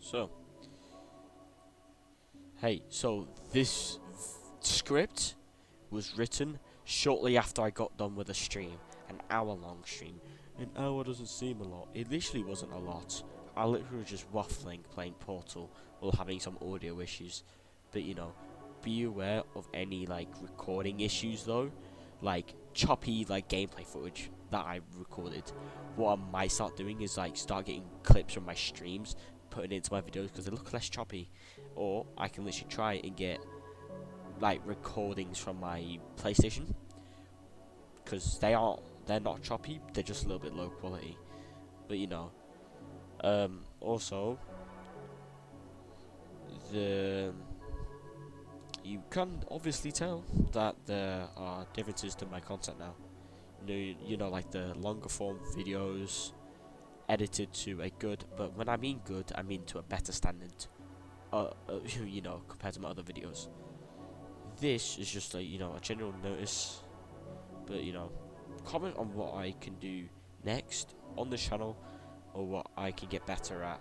So, hey, so this script was written shortly after I got done with a stream, an hour-long stream. An hour doesn't seem a lot. It literally wasn't a lot. I literally was just waffling, playing Portal, while having some audio issues. But you know, be aware of any like recording issues though, like choppy like gameplay footage that I recorded. What I might start doing is like start getting clips from my streams, putting it into my videos because they look less choppy. Or I can literally try and get like recordings from my PlayStation because they're not choppy, they're just a little bit low quality. But you know, also the you can obviously tell that there are differences to my content now. You know, like the longer form videos edited to a good, but when I mean good, I mean to a better standard. You know, compared to my other videos. This is just like, you know, a general notice, but you know, comment on what I can do next on the channel, or what I can get better at,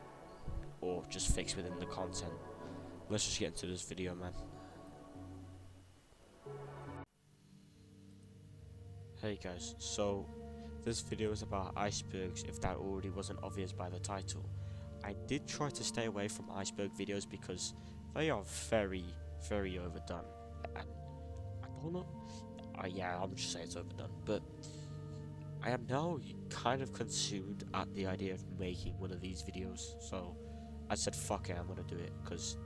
or just fix within the content. Let's just get into this video, man. Hey guys, so this video is about icebergs, if that already wasn't obvious by the title. I did try to stay away from iceberg videos because they are very, very overdone, and I don't know. Yeah, I'm just saying it's overdone, but I am now kind of consumed at the idea of making one of these videos. So I said, fuck it, I'm gonna do it because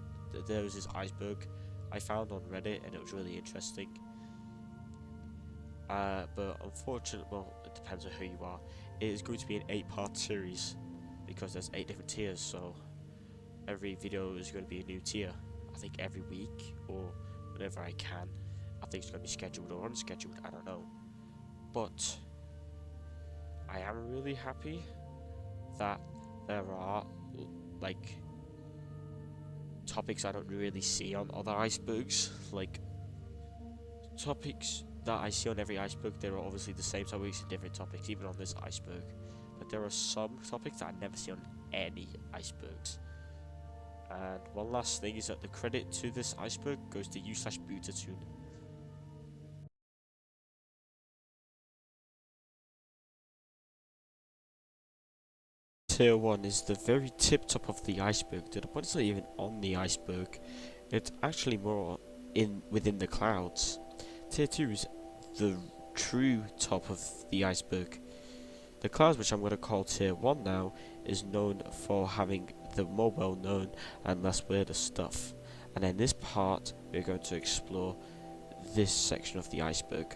there was this iceberg I found on Reddit and it was really interesting. But unfortunately, well, it depends on who you are. It is going to be an 8-part series because there's 8 different tiers. So every video is going to be a new tier. I think every week or whenever I can. I think it's going to be scheduled or unscheduled. I don't know. But I am really happy that there are like topics I don't really see on other icebergs. Like topics that I see on every iceberg, there are obviously the same topics and different topics, even on this iceberg. But there are some topics that I never see on any icebergs. And one last thing is that the credit to this iceberg goes to u/Bootatune. Tier 1 is the very tip top of the iceberg. The point is not even on the iceberg. It's actually more within the clouds. Tier 2 is the true top of the iceberg. The clouds, which I'm going to call Tier 1 now, is known for having the more well known and less weirder stuff. And in this part, we're going to explore this section of the iceberg.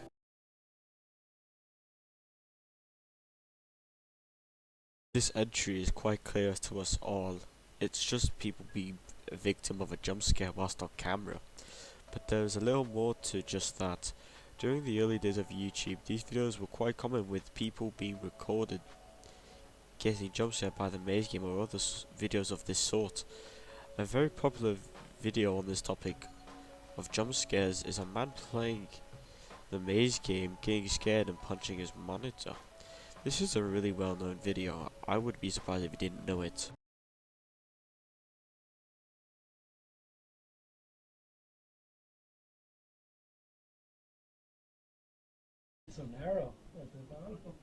This entry is quite clear to us all. It's just people being a victim of a jump scare whilst on camera. But there's a little more to just that. During the early days of YouTube, these videos were quite common, with people being recorded getting jump scared by the maze game or other videos of this sort. A very popular video on this topic of jump scares is a man playing the maze game, getting scared and punching his monitor. This is a really well known video. I would be surprised if you didn't know it. So narrow at the bottom.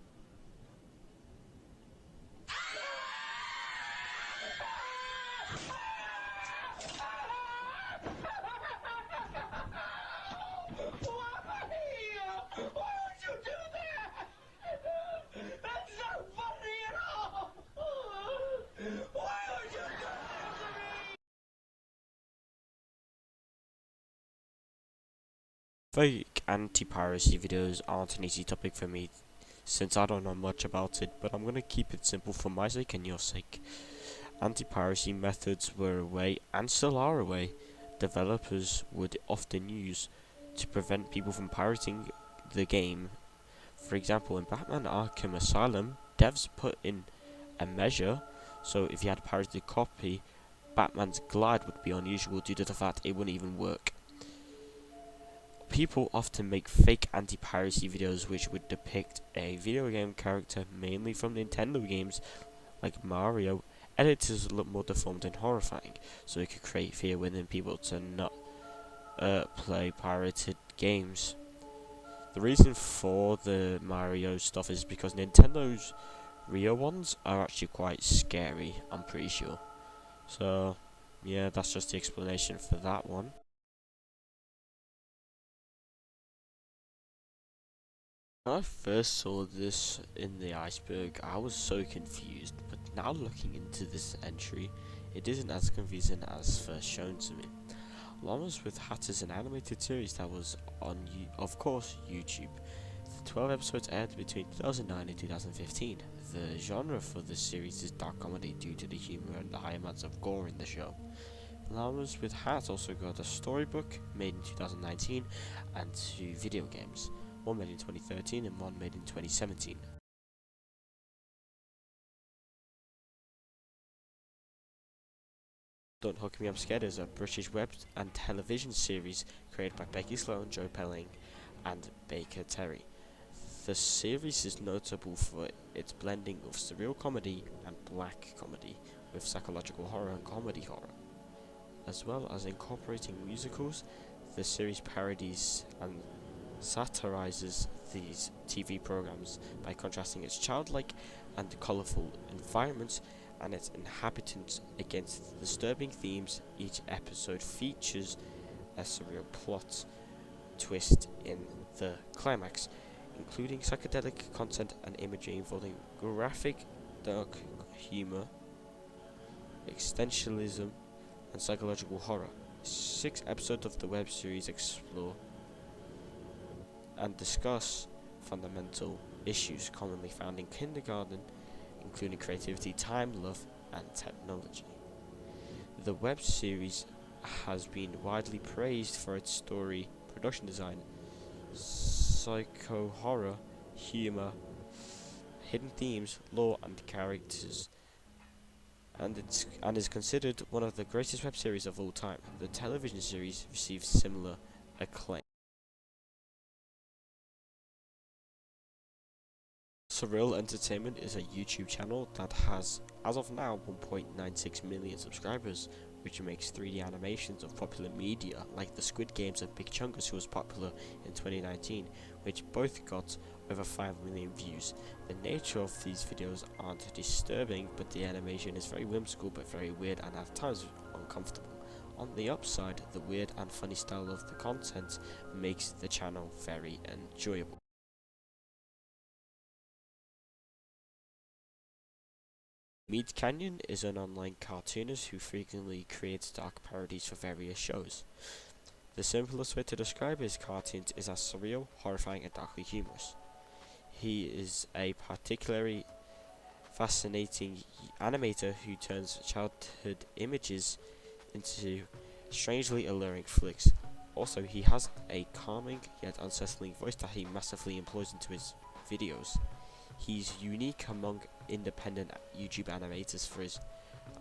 Fake anti-piracy videos aren't an easy topic for me, since I don't know much about it, but I'm gonna keep it simple for my sake and your sake. Anti-piracy methods were a way, and still are a way, developers would often use to prevent people from pirating the game. For example, in Batman Arkham Asylum, devs put in a measure, so if you had a pirated copy, Batman's glide would be unusual due to the fact it wouldn't even work. People often make fake anti-piracy videos which would depict a video game character, mainly from Nintendo games like Mario, editors look more deformed and horrifying, so it could create fear within people to not play pirated games. The reason for the Mario stuff is because Nintendo's real ones are actually quite scary, I'm pretty sure. So, yeah, that's just the explanation for that one. When I first saw this in the Iceberg, I was so confused, but now looking into this entry, it isn't as confusing as first shown to me. Llamas with Hat is an animated series that was on, of course, YouTube. The 12 episodes aired between 2009 and 2015. The genre for this series is dark comedy due to the humor and the high amounts of gore in the show. Llamas with Hat also got a storybook made in 2019 and 2 video games, one made in 2013 and one made in 2017. Don't Hook Me I'm Scared is a British web and television series created by Becky Sloan, Joe Pelling and Baker Terry. The series is notable for its blending of surreal comedy and black comedy with psychological horror and comedy horror. As well as incorporating musicals, the series parodies and satirizes these TV programs by contrasting its childlike and colourful environments and its inhabitants against disturbing themes. Each episode features a surreal plot twist in the climax, including psychedelic content and imagery involving graphic, dark humour, existentialism, and psychological horror. 6 episodes of the web series explore and discuss fundamental issues commonly found in kindergarten, including creativity, time, love, and technology. The web series has been widely praised for its story, production design, psycho-horror, humor, hidden themes, lore, and characters, and is considered one of the greatest web series of all time. The television series received similar acclaim. Surreal Entertainment is a YouTube channel that has, as of now, 1.96 million subscribers, which makes 3D animations of popular media like the Squid Games and Big Chungus, who was popular in 2019, which both got over 5 million views. The nature of these videos aren't disturbing, but the animation is very whimsical but very weird and at times uncomfortable. On the upside, the weird and funny style of the content makes the channel very enjoyable. Mead Canyon is an online cartoonist who frequently creates dark parodies for various shows. The simplest way to describe his cartoons is as surreal, horrifying, and darkly humorous. He is a particularly fascinating animator who turns childhood images into strangely alluring flicks. Also, he has a calming yet unsettling voice that he massively employs into his videos. He's unique among independent YouTube animators for his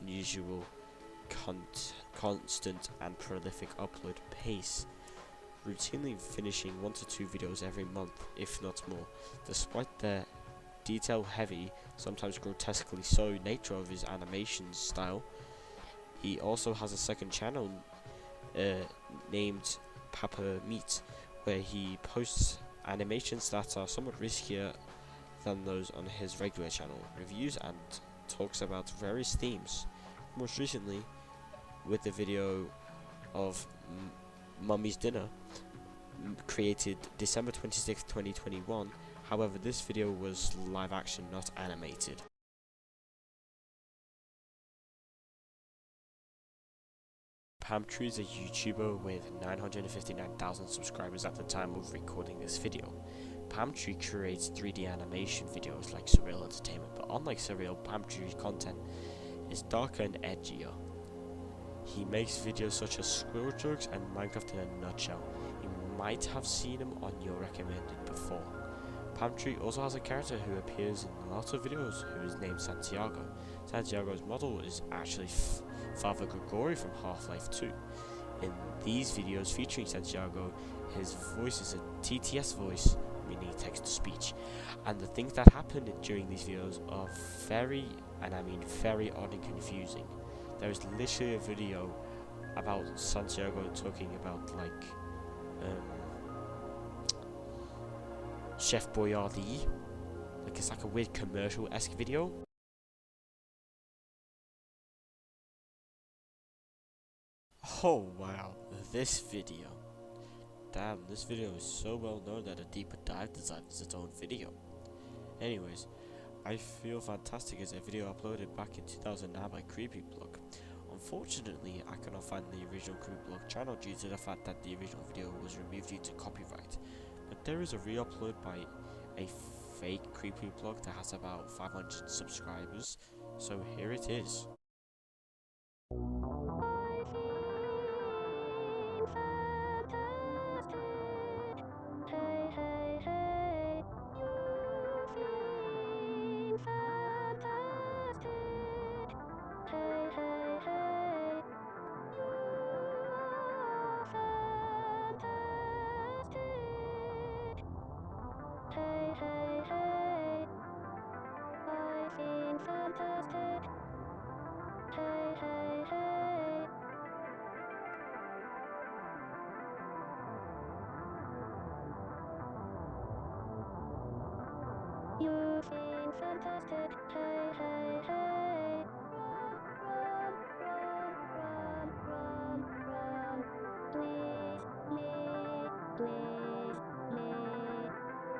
unusual, constant and prolific upload pace, routinely finishing 1 to 2 videos every month, if not more. Despite the detail-heavy, sometimes grotesquely so nature of his animation style, he also has a second channel named Papa Meat, where he posts animations that are somewhat riskier than those on his regular channel, reviews and talks about various themes. Most recently, with the video of Mummy's Dinner, created December 26, 2021. However, this video was live action, not animated. Pamtree is a YouTuber with 959,000 subscribers at the time of recording this video. Pamtree creates 3D animation videos like Surreal Entertainment, but unlike Surreal, Pamtree's content is darker and edgier. He makes videos such as Squirrel Jokes and Minecraft in a Nutshell. You might have seen him on your recommended before. Pamtree also has a character who appears in a lot of videos who is named Santiago. Santiago's model is actually Father Gregory from Half-Life 2. In these videos featuring Santiago, his voice is a TTS voice, meaning text to speech. And the things that happen during these videos are very, and I mean very odd and confusing. There is literally a video about Santiago talking about like Chef Boyardee. Like it's like a weird commercial-esque video. Oh wow, this video. Damn, this video is so well known that a deeper dive deserves its own video. Anyways, I feel fantastic as a video uploaded back in 2009 by CreepyBlog. Unfortunately, I cannot find the original CreepyBlog channel due to the fact that the original video was removed due to copyright. But there is a re-upload by a fake CreepyBlog that has about 500 subscribers, so here it is. You've been fantastic, hey, hey, hey. Run, run, please, me, please, me,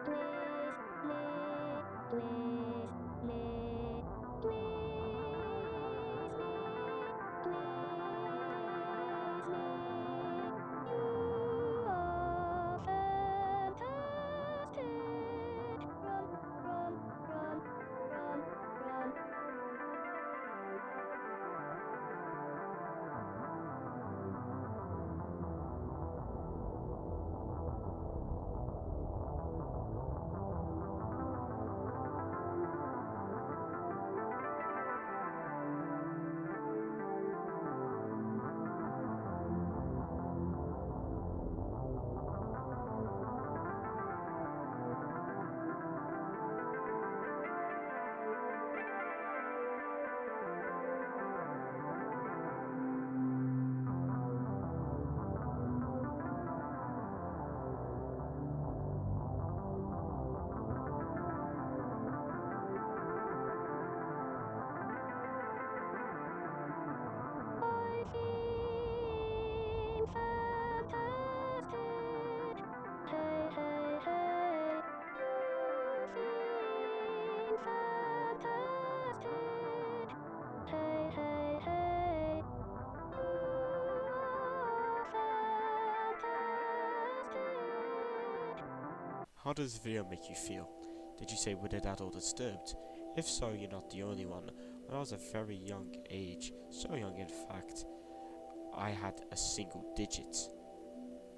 please, me, please, me, please, please, me. You are fantastic. Run, run, run, run. I've been fantastic. Hey, hey, hey. You've been fantastic. Hey, hey, hey. You are fantastic. How does this video make you feel? Did you say weirded out or disturbed? If so, you're not the only one. When I was a very young age, so young in fact, I had a single digit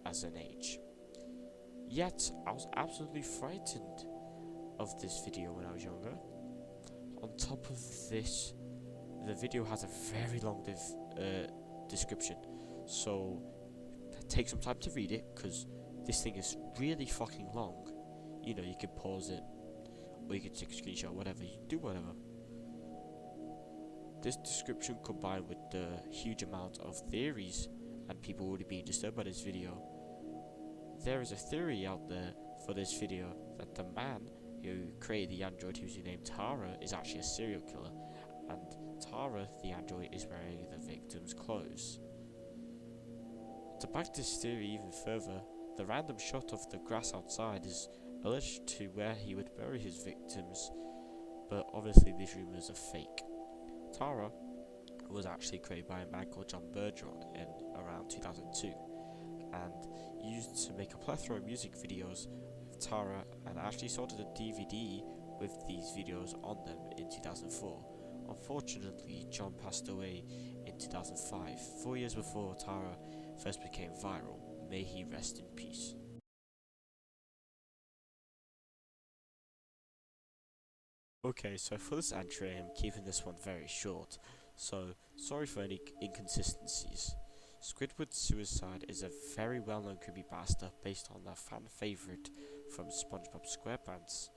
as an age. Yet, I was absolutely frightened of this video when I was younger. On top of this, the video has a very long description, so take some time to read it, because this thing is really fucking long. You know, you can pause it, or you can take a screenshot, whatever, you can do whatever. This description combined with the huge amount of theories and people already being disturbed by this video, there is a theory out there for this video that the man who created the android, who's named Tara, is actually a serial killer, and Tara, the android, is wearing the victim's clothes. To back this theory even further, the random shot of the grass outside is alleged to where he would bury his victims, but obviously these rumours are fake. Tara was actually created by a man called John Bergeron in around 2002 and used to make a plethora of music videos with Tara, and actually sold a DVD with these videos on them in 2004. Unfortunately, John passed away in 2005, 4 years before Tara first became viral. May he rest in peace. Okay, so for this entry, I'm keeping this one very short, so sorry for any inconsistencies. Squidward's Suicide is a very well-known creepypasta based on the fan favourite from SpongeBob SquarePants.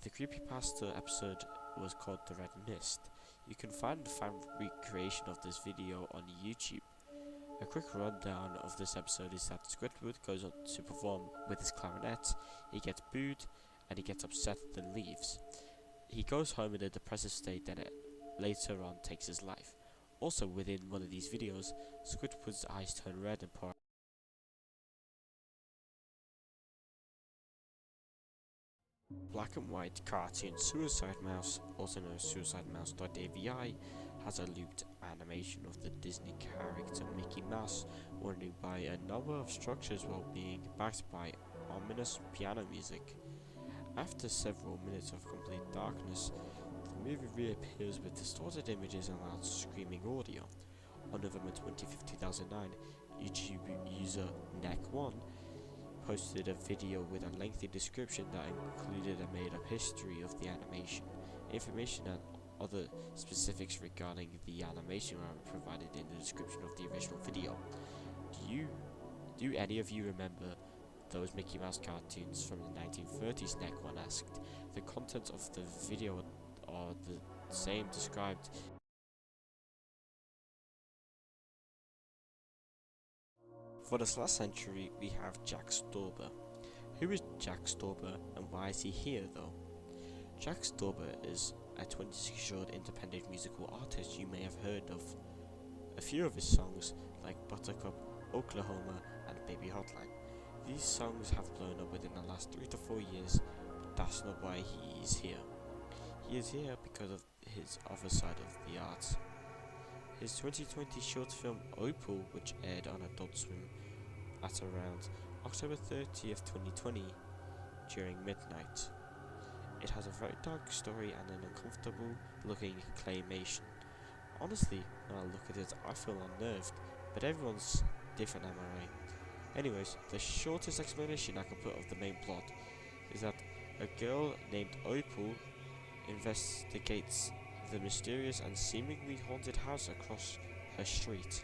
The creepypasta episode was called The Red Mist. You can find a fan recreation of this video on YouTube. A quick rundown of this episode is that Squidward goes on to perform with his clarinet, he gets booed, and he gets upset and then leaves. He goes home in a depressive state that later on takes his life. Also within one of these videos, Squidward's eyes turn red and pour black and white cartoon Suicide Mouse, also known as suicidemouse.avi, has a looped animation of the Disney character Mickey Mouse wandering by a number of structures while being backed by ominous piano music. After several minutes of complete darkness, the movie reappears with distorted images and loud screaming audio. On November 25, 2009, YouTube user Neck1 posted a video with a lengthy description that included a made-up history of the animation. Information and other specifics regarding the animation are provided in the description of the original video. Do any of you remember those Mickey Mouse cartoons from the 1930s? Neck1 asked. The content of the video are the same described. For this last century, we have Jack Stauber. Who is Jack Stauber and why is he here though? Jack Stauber is a 26-year-old independent musical artist you may have heard of. A few of his songs, like Buttercup, Oklahoma, and Baby Hotline. These songs have blown up within the last 3 to 4 years, but that's not why he is here. He is here because of his other side of the arts. His 2020 short film Opal, which aired on Adult Swim at around October 30th, 2020 during midnight. It has a very dark story and an uncomfortable looking claymation. Honestly, when I look at it, I feel unnerved, but everyone's different, am I right? Anyways, the shortest explanation I can put of the main plot is that a girl named Opal investigates the mysterious and seemingly haunted house across her street.